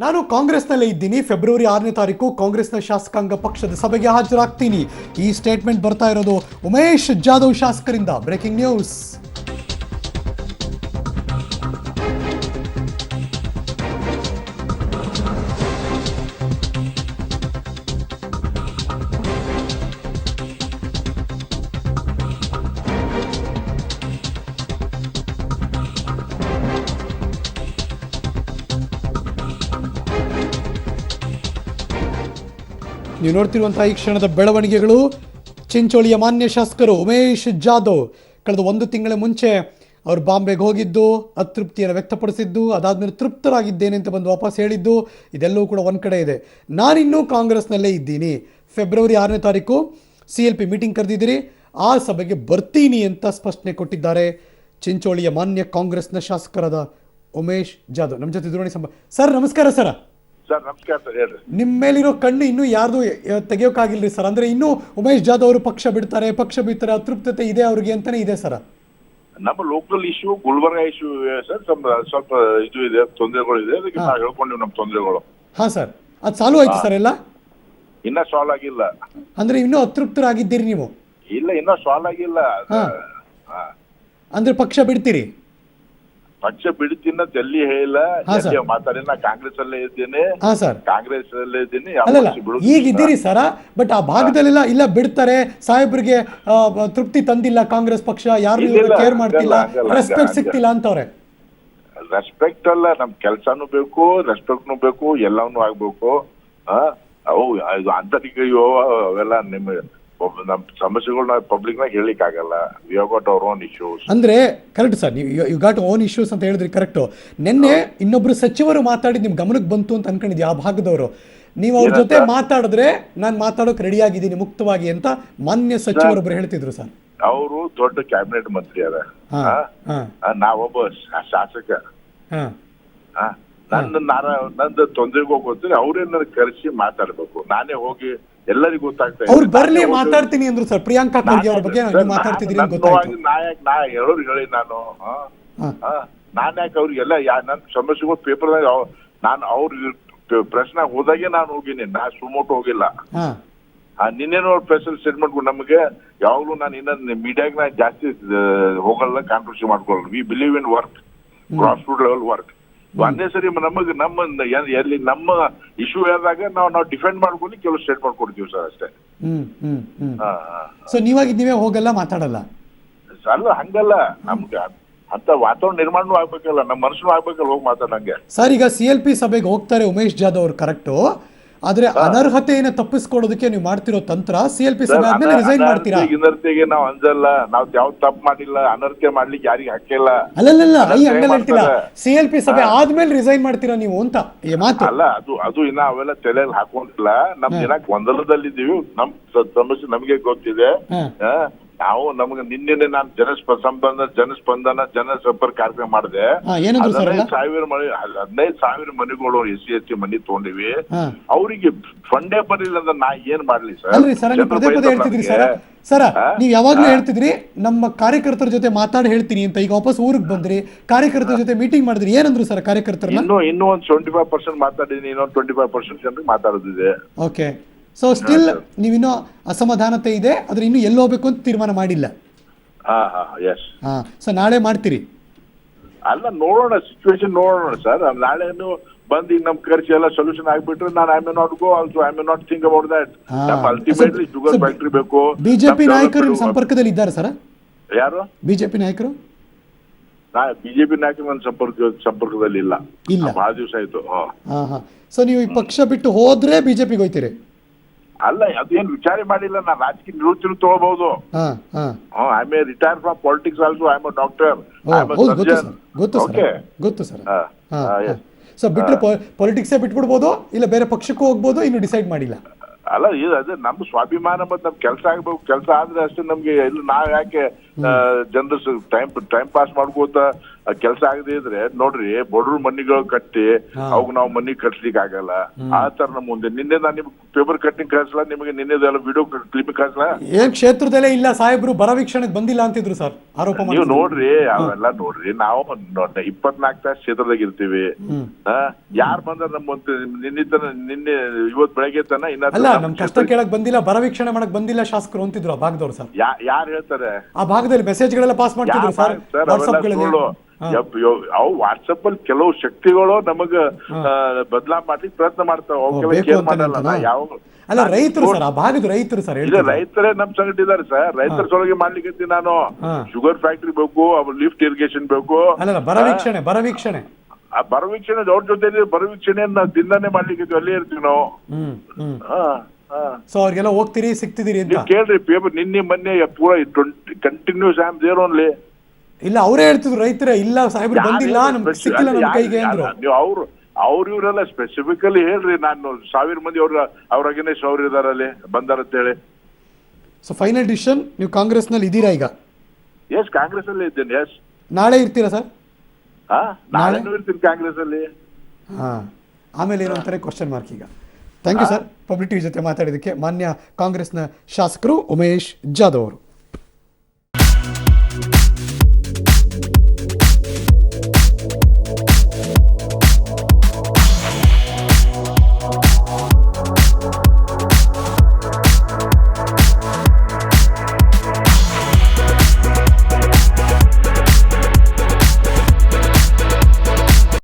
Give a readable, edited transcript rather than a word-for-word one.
ನಾನು ಕಾಂಗ್ರೆಸ್ನಲ್ಲೇ ಇದ್ದೀನಿ. ಫೆಬ್ರವರಿ 6ನೇ ತಾರೀಕು ಕಾಂಗ್ರೆಸ್ನ ಶಾಸಕಾಂಗ ಪಕ್ಷದ ಸಭೆಗೆ ಹಾಜರಾಗ್ತೀನಿ. ಈ ಸ್ಟೇಟ್ಮೆಂಟ್ ಬರ್ತಾ ಇರೋದು ಉಮೇಶ್ ಜಾಧವ್ ಶಾಸಕರಿಂದ. Breaking news. ನೀವು ನೋಡ್ತಿರುವಂತಹ ಈ ಕ್ಷಣದ ಬೆಳವಣಿಗೆಗಳು. ಚಿಂಚೋಳಿಯ ಮಾನ್ಯ ಶಾಸಕರು ಉಮೇಶ್ ಜಾಧವ್ ಕಳೆದ 1 ತಿಂಗಳ ಮುಂಚೆ ಅವರು ಬಾಂಬೆಗೆ ಹೋಗಿದ್ದು, ಅತೃಪ್ತಿಯನ್ನು ವ್ಯಕ್ತಪಡಿಸಿದ್ದು, ಅದಾದಮೇಲೆ ತೃಪ್ತರಾಗಿದ್ದೇನೆ ಅಂತ ಬಂದು ವಾಪಸ್ ಹೇಳಿದ್ದು, ಇದೆಲ್ಲವೂ ಕೂಡ ಒಂದು ಕಡೆ ಇದೆ. ನಾನಿನ್ನೂ ಕಾಂಗ್ರೆಸ್ನಲ್ಲೇ ಇದ್ದೀನಿ. ಫೆಬ್ರವರಿ 6ನೇ ತಾರೀಕು CLP ಮೀಟಿಂಗ್ ಕರೆದಿದ್ದೀರಿ, ಆ ಸಭೆಗೆ ಬರ್ತೀನಿ ಅಂತ ಸ್ಪಷ್ಟನೆ ಕೊಟ್ಟಿದ್ದಾರೆ ಚಿಂಚೋಳಿಯ ಮಾನ್ಯ ಕಾಂಗ್ರೆಸ್ನ ಶಾಸಕರಾದ ಉಮೇಶ್ ಜಾಧವ್. ನಮ್ಮ ಜೊತೆ ದೂರವಾಣಿ ಸರ್, ನಮಸ್ಕಾರ ಸರ್. ಸರ್ ನಮಸ್ಕಾರ ಸರ್, ಹೇಳ್ರಿ. ನಿಮ್ಮ ಮೇಲಿರೋ ಕಣ್ಣು ಇನ್ನೂ ಯಾರ್ದು ತೆಗಿಯೋಕ್ಕಾಗಿಲ್ರಿ ಸರ್. ಅಂದ್ರೆ ಇನ್ನೂ ಉಮೇಶ್ ಜಾಧವ್ ಅವರು ಪಕ್ಷ ಬಿಡ್ತಾರೆ ಅತೃಪ್ತತೆ ಇದೆ ಅವ್ರಿಗೆ ಅಂತಾನೆ ಇದೆ ಸರ್. ನಮ್ಮ local issue Gulbarga issue sir, ಸ್ವಲ್ಪ ಇದು ಇದೆ, ತೊಂದರೆಗಳು ಇದೆ. ಅದಕ್ಕೆ ನಾವು ಹೇಳ್ಕೊಂಡಿವಿ ನಮ್ಮ ತೊಂದರೆಗಳು. ಹಾ ಸರ್, ಅದು ಸಾಲ್ವ್ ಆಯ್ತು ಸರ್ ಎಲ್ಲ? ಇನ್ನ ಸಾಲ್ವ್ ಆಗಿಲ್ಲ. ಅಂದ್ರೆ ಇನ್ನೂ ಅತೃಪ್ತರಾಗಿದ್ದೀರಿ ನೀವು? ಇಲ್ಲ, ಇನ್ನ ಸಾಲ್ವ್ ಆಗಿಲ್ಲ. ಅಂದ್ರೆ ಪಕ್ಷ ಬಿಡ್ತೀರಿ? ಪಕ್ಷ ಬಿಡ್ತೀನ ಎಲ್ಲಿ ಹೇಳಿಲ್ಲ, ಎಲ್ಲಿ ಮಾತಾಡಿ. ನಾ ಕಾಂಗ್ರೆಸ್ ಅಲ್ಲೇ ಇದ್ದೇನೆ. ಹಾ ಸರ್, ಕಾಂಗ್ರೆಸ್ ಅಲ್ಲೇ ಇದ್ದೀನಿ. ಅಲ್ಲಲ್ಲ ಈಗ ಇದ್ದೀರಿ ಸರ, ಬಟ್ ಆ ಭಾಗದಲ್ಲೆಲ್ಲ ಇಲ್ಲ ಬಿಡ್ತಾರೆ, ಸಾಹೇಬ್ರಿಗೆ ತೃಪ್ತಿ ತಂದಿಲ್ಲ ಕಾಂಗ್ರೆಸ್ ಪಕ್ಷ, ಯಾರು ಕೇರ್ ಮಾಡ್ತಿಲ್ಲ, ರೆಸ್ಪೆಕ್ಟ್ ಸಿಗ್ತಿಲ್ಲ ಅಂತವ್ರೆ. ರೆಸ್ಪೆಕ್ಟ್ ಅಲ್ಲ, ನಮ್ ಕೆಲ್ಸಾನು ಬೇಕು, ರೆಸ್ಪೆಕ್ಟ್ನು ಬೇಕು, ಎಲ್ಲಾನು ಆಗ್ಬೇಕು. ಅವು ಆಂತರಿಕ ಅವೆಲ್ಲ ನಿಮ್ಮ ನಮ್ ಸಮಸ್ಯೆಗಳನ್ನ ಪಬ್ಲಿಕ್ ನಾಗ ಹೇಳಿಕ್ ಆಗಲ್ಲ. We have got our own issues. ಅಂದ್ರೆ ಕರೆಕ್ಟ್ ಸರ್, ನೀವು ಯು ಗಾಟ್ ಓನ್ ಇಶ್ಯೂಸ್ ಅಂತ ಹೇಳಿದ್ರಿ, ಕರೆಕ್ಟ್. ನಿನ್ನೆ ಇನ್ನೊಬ್ರು ಸಚಿವರು ಮಾತಾಡಿ ನಿಮ್ ಗಮನಕ್ಕೆ ಬಂತು ಅಂತ ಅನ್ಕೊಂಡಿದ್ವಿ ಆ ಭಾಗದವರು. ನೀವು ಅವ್ರ ಜೊತೆ ಮಾತಾಡಿದ್ರೆ ನಾನು ಮಾತಾಡೋಕೆ ರೆಡಿ ಆಗಿದ್ದೀನಿ ಮುಕ್ತವಾಗಿ ಅಂತ ಮಾನ್ಯ ಸಚಿವರೊಬ್ರು ಹೇಳ್ತಿದ್ರು ಸರ್. ಅವರು ದೊಡ್ಡ ಕ್ಯಾಬಿನೆಟ್ ಮಂತ್ರಿ ಅದ, ನಾವೊಬ್ಬ ಶಾಸಕ. ನಂದು ತೊಂದರೆಗೆ ಹೋಗ್ತೀನಿ, ಅವ್ರೇನ ಕರೆಸಿ ಮಾತಾಡ್ಬೇಕು. ನಾನೇ ಹೋಗಿ ಎಲ್ಲರಿಗೂ ಗೊತ್ತಾಗ್ತಾ ಅವ್ರು ಬರ್ಲಿ ಮಾತಾಡ್ತೀನಿ ಅಂದ್ರು ಸರ್. ಪ್ರಿಯಾಂಕಾ ಖರ್ಗೆ ಅವ್ರ ಬಗ್ಗೆ ಮಾತಾಡ್ತಿದ್ದೀನಿ ಗೊತ್ತಾಯ್ತು. ನಾ ಹೇಳೋರು ಹೇಳಿ ನಾನು ನಾನ್ ಯಾಕೆ ಅವ್ರಿಗೆಲ್ಲ ನನ್ನ ಸಮಸ್ಯೆಗಳು ಪೇಪರ್ದಾಗ ನಾನು ಅವ್ರ ಪ್ರಶ್ನೆ ಹೋದಾಗೆ ನಾನು ಹೋಗಿನಿ, ನಾ ಸುಮೋಟ್ ಹೋಗಿಲ್ಲ. ನಿನ್ನೇನೋ ಪ್ರೆಸ್ ಸ್ಟೇಟ್ಮೆಂಟ್ ನಮಗೆ ಯಾವಾಗ್ಲೂ ನಾನು ಇನ್ನ ಮೀಡಿಯಾಗ ನಾ ಜಾಸ್ತಿ ಹೋಗಲ್ಲ, ಕಾಂಟ್ರವರ್ಸಿ ಮಾಡ್ಕೊಳ್ಳಲ್ಲ. We believe in work, grass root level work. ಒಂದೇ ಸರಿ ನಮಗೆ ಎಲ್ಲಿ ನಮ್ಮ ಇಶ್ಯೂ ಆದಾಗ ನಾವು ಡಿಫೆಂಡ್ ಮಾಡ್ಕೊಂಡು ಕೆಲವು ಸ್ಟೇಟ್ಮೆಂಟ್ ಕೊಡ್ತೀವಿ ಸರ್, ಅಷ್ಟೇ. ಸೊ ನೀವೇ ಹೋಗಲ್ಲ, ಮಾತಾಡಲ್ಲ? ಅಲ್ಲ, ಹಂಗಲ್ಲ. ನಮ್ಗೆ ಅಂತ ವಾತಾವರಣ ನಿರ್ಮಾಣ ಆಗ್ಬೇಕಲ್ಲ, ನಮ್ಮ ಮನುಷ್ಯನು ಆಗ್ಬೇಕಲ್ಲ ಹೋಗಿ ಮಾತಾಡಂಗೆ. ಸರ್, ಈಗ CLP ಸಭೆಗೆ ಹೋಗ್ತಾರೆ ಉಮೇಶ್ ಜಾಧವ್ ಅವ್ರು, ಕರೆಕ್ಟು. ಆದ್ರೆ ಅನರ್ಹತೆಯನ್ನು ತಪ್ಪಿಸ್ಕೊಳ್ಳೋದಕ್ಕೆ ನೀವು ಮಾಡ್ತಿರೋ ತಂತ್ರ, CLP ಸಭೆ ಆದ್ಮೇಲೆ ರಿಸೈನ್ ಮಾಡ್ತೀರಾ? ಅನರ್ಹತೆಗೆ ನಾವು ಅಂಜಲ್ಲ, ನಾವು ಯಾವ ತಪ್ಪು ಮಾಡಿಲ್ಲ, ಅನರ್ಹತೆ ಮಾಡ್ಲಿಕ್ಕೆ ಯಾರಿಗೆ ಹಾಕಿಲ್ಲ. ಅಲ್ಲಲ್ಲ ಹಂಗಲ್ಲ ಹೇಳ್ತಿಲ್ಲ, CLP ಸಭೆ ಆದ್ಮೇಲೆ ರಿಸೈನ್ ಮಾಡ್ತೀರಾ ನೀವು ಅಂತ ಮಾತು. ಅಲ್ಲ, ಅದು ಇನ್ನ ಅವೆಲ್ಲ ತಲೆಯಲ್ಲಿ ಹಾಕೊಂಡಿಲ್ಲ. ನಮ್ ಜನ ಗೊಂದಲದಲ್ಲಿದ್ದೀವಿ. ನಮ್ ಸಮಸ್ಯೆ ನಮಗೆ ಗೊತ್ತಿದೆ. ನಾವು ನಮ್ಗೆ ನಿನ್ನೆ ನಾನು ಜನಸ್ಪಂದನ ಜನಸಂಪರ್ಕ ಕಾರ್ಯಕ್ರಮ ಮಾಡಿದೆ. 15,000 ಮನೆಗಳು SC ಮನಿ ತಗೊಂಡಿವಿ. ಅವ್ರಿಗೆ ಫಂಡೇ ಬರಲಿಲ್ಲ ಅಂದ್ರೆ ನಾ ಏನ್ ಮಾಡ್ಲಿ ಸರ್? ಪದೇ ಹೇಳ್ತಿದ್ರಿ ಸರ್, ನೀವ್ ಯಾವಾಗ್ಲೂ ಹೇಳ್ತಿದ್ರಿ ನಮ್ಮ ಕಾರ್ಯಕರ್ತರ ಜೊತೆ ಮಾತಾಡಿ ಹೇಳ್ತೀನಿ ಅಂತ. ಈಗ ವಾಪಸ್ ಊರಿಗೆ ಬಂದ್ರಿ, ಕಾರ್ಯಕರ್ತರ ಜೊತೆ ಮೀಟಿಂಗ್ ಮಾಡಿದ್ರಿ, ಏನಂದ್ರು ಸರ್ ಕಾರ್ಯಕರ್ತರನ್ನ? ಇನ್ನೂ ಒಂದು 25% ಮಾತಾಡಿದೀನಿ, ಇನ್ನೊಂದು 25% ಜನರಿಗೆ ಮಾತಾಡೋದಿದೆ. ಓಕೆ, ಸೊ ಸ್ಟಿಲ್ ನೀವಿನ್ನೂ ಅಸಮಾಧಾನತೆ ಇದೆ, ಆದ್ರೆ ಇನ್ನು ಎಲ್ಲಿ ಹೋಗ್ಬೇಕು ಅಂತ ತೀರ್ಮಾನ ಮಾಡಿಲ್ಲ. ಸೊ ನಾಳೆ ಮಾಡ್ತೀರಿ? ಅಲ್ಲ, ನೋಡೋಣ, ಸಿಚುವೇಶನ್ ನೋಡೋಣ ಸರ್. ನಾಳೆನು ಬಂದು ಈಗ ನಮ್ ಖರ್ಚು ಎಲ್ಲ ಸೊಲ್ಯೂಷನ್ ಆಗ್ಬಿಟ್ರೆ ನಾನು I may not go also, I may not think about that. Ultimately sugar factory ಬೇಕು. ಬಿಜೆಪಿ ನಾಯಕರು ನಿಮ್ಮ ಸಂಪರ್ಕದಲ್ಲಿ ಇದ್ದಾರೆ ಸರ್? ಯಾರು ಬಿಜೆಪಿ ನಾಯಕರು? ಬಿಜೆಪಿ ನಾಯಕರು ನನ್ನ ಸಂಪರ್ಕದಲ್ಲಿ ಇಲ್ಲ, ಬಹಳ ದಿವಸ ಆಯ್ತು. ಸೊ ನೀವು ಈ ಪಕ್ಷ ಬಿಟ್ಟು ಹೋದ್ರೆ ಬಿಜೆಪಿಗೆ ಹೋಗ್ತೀರಿ? ಅಲ್ಲ, ಅದೇನು ವಿಚಾರ ಮಾಡಿಲ್ಲ. ನಾನು ರಾಜಕೀಯ ನಿವೃತ್ತಿ ತಗೋಬಹುದು. I may retire from politics also. I am a doctor, I am a surgeon. ಗೊತ್ತು ಸರ್. ಸೊ ಬಿಟ್ರೆ ಪಾಲಿಟಿಕ್ಸೇ ಬಿಟ್ಬಿಡ್ಬೋದು, ಇಲ್ಲ ಬೇರೆ ಪಕ್ಷಕ್ಕೂ ಹೋಗ್ಬೋದು, ಇನ್ನು ಡಿಸೈಡ್ ಮಾಡಿಲ್ಲ? ಅಲ್ಲ, ಅದೇ ನಮ್ ಸ್ವಾಭಿಮಾನ ಮತ್ತು ನಮ್ ಕೆಲಸ ಆಗ್ಬೇಕು. ಕೆಲಸ ಆದ್ರೆ ಅಷ್ಟೇ ನಮ್ಗೆ. ಇಲ್ಲ ನಾವ್ ಯಾಕೆ ಜನರ ಟೈಮ್ ಪಾಸ್ ಮಾಡ್ಕೋತ ಕೆಲಸ ಆಗದೆ ಇದ್ರೆ ನೋಡ್ರಿ ಬಡವ್ರ ಮನಿಗಳು ಕಟ್ಟಿ ಅವಾಗ ನಾವು ಮನಿ ಕಟ್ಲಿಕ್ಕೆ ಆಗಲ್ಲ. ಆ ತರ ನಮ್ಮ ಮುಂದೆ ನಿನ್ನೆ ನಾನು ನಿಮ್ಗೆ ಪೇಪರ್ ಕಟ್ಟಿಂಗ್ ಕಳ್ಸಲ್ಲ, ನಿಮಗೆ ನಿನ್ನೆದೆಲ್ಲ ವಿಡಿಯೋ ಕ್ಲಿಪಿಂಗ್ ಕಳ್ಸಲ್ಲ. ಏನ್ ಕ್ಷೇತ್ರದಲ್ಲೇ ಇಲ್ಲ ಸಾಹೇಬ್ರು ಬರ ವೀಕ್ಷಣೆಗೆ ಬಂದಿಲ್ಲ ಅಂತಿದ್ರು ಸರ್, ಆರೋಪ ನೀವು ನೋಡ್ರಿ ಅವೆಲ್ಲ ನೋಡ್ರಿ. ನಾವು 24 ತಾಸು ಕ್ಷೇತ್ರದಾಗ ಇರ್ತೀವಿ. ಯಾರು ಬಂದ್ರ ನಮ್ಮ ನಿನ್ನೆ ಇವತ್ ಬೆಳಗ್ಗೆ ತನ ಅಲ್ಲ ನಮ್ ಕಷ್ಟ ಕೇಳಕ್ ಬಂದಿಲ್ಲ, ಬರ ವೀಕ್ಷಣೆ ಮಾಡಕ್ ಬಂದಿಲ್ಲ ಶಾಸಕರು ಅಂತಿದ್ರು ಆ ಭಾಗದವ್ರು ಸರ್. ಯಾರು ಹೇಳ್ತಾರೆ? ಆ ಭಾಗದಲ್ಲಿ ಮೆಸೇಜ್ಗಳೆಲ್ಲ ಪಾಸ್ ಮಾಡ್ತಿದ್ರು ಸರ್ ವಾಟ್ಸ್ಆಪ್ಗಳಲ್ಲಿ. ಅವು ವಾಟ್ಸಪ್ ಅಲ್ಲಿ ಕೆಲವು ಶಕ್ತಿಗಳು ನಮಗ ಬದಲಾ ಮಾಡ್ಲಿಕ್ಕೆ ಪ್ರಯತ್ನ ಮಾಡ್ತಾವ, ಕೇರ್ ಮಾಡಲ್ಲ. ಯಾವ ಅಲ್ಲ ರೈತರು ಸರ್, ಆ ಭಾಗದ ರೈತರು ಸರ್, ರೈತರೇ ನಮ್ ಸಂಗಟ ಇದಾರೆ ಸರ್. ರೈತರ ಸೊಳಗೆ ಮಾಡ್ಲಿಕ್ಕೆ ನಾನು ಶುಗರ್ ಫ್ಯಾಕ್ಟ್ರಿ ಬೇಕು, ಲಿಫ್ಟ್ ಇರಿಗೇಷನ್ ಬೇಕು. ಅಲ್ಲ ಬರ ವೀಕ್ಷಣೆ ಆ ಬರವೀಕ್ಷಣೆ ಅವ್ರ ಜೊತೆ ಬರವೀಕ್ಷಣೆಯನ್ನ ನಾವು ದಿನನೇ ಮಾಡ್ಲಿಕ್ಕೆ ಅಲ್ಲೇ ಇರ್ತೀವಿ ನಾವು. ಸೊ ಅವ್ರಿಗೆಲ್ಲ ಹೋಗ್ತೀರಿ ಸಿಗ್ತಿದ್ದೀರಿ ಅಂತ ಕೇಳ್ರಿ. ಪೇಪರ್ ನಿನ್ನೆ ಮೊನ್ನೆ ಪೂರಾ continues I am there only. ಇಲ್ಲ ಅವರೇ ಹೇಳ್ತಿದ್ರು ರೈತರೇ, ಇಲ್ಲ ಸಾಹೇಬ್ರು ಬಂದಿಲ್ಲ ನಮ್ಗೆ ಸಿಕ್ಕಿಲ್ಲ ನಮ್ ಕೈಗೆ ಅಂದ್ರು. ನೀವು ಅವ್ರು ಇವರೆಲ್ಲ ಸ್ಪೆಸಿಫಿಕಲಿ ಹೇಳ್ರಿ. ನಾನು 1000 ಮಂದಿ ಅವ್ರ ಅಗೇನೆಸ್ಟ್ ಅವ್ರು ಇದಾರಲ್ಲಿ ಬಂದಾರಂತ ಹೇಳಿ. ಸೊ ಫೈನಲ್ ಡಿಸಿಷನ್ ನೀವು ಕಾಂಗ್ರೆಸ್ ನಲ್ಲಿ ಇದ್ದೀರಾ ಈಗ? ಎಸ್, ಕಾಂಗ್ರೆಸ್ ಅಲ್ಲಿ ಇದ್ದೇನೆ. ಎಸ್. ನಾಳೆ ಇರ್ತೀರಾ ಸರ್? ನಾಳೆ ಇರ್ತೀನಿ ಕಾಂಗ್ರೆಸ್ ಅಲ್ಲಿ. ಆಮೇಲೆ ಏನೋ ಅಂತಾರೆ ಕ್ವಶನ್ ಮಾರ್ಕ್ ಈಗ. Thank you sir, public TV ಜೊತೆ ಮಾತಾಡಿದಕ್ಕೆ. ಮಾನ್ಯ ಕಾಂಗ್ರೆಸ್ನ ಶಾಸಕರು ಉಮೇಶ್ ಜಾಧವ್ ಅವರು.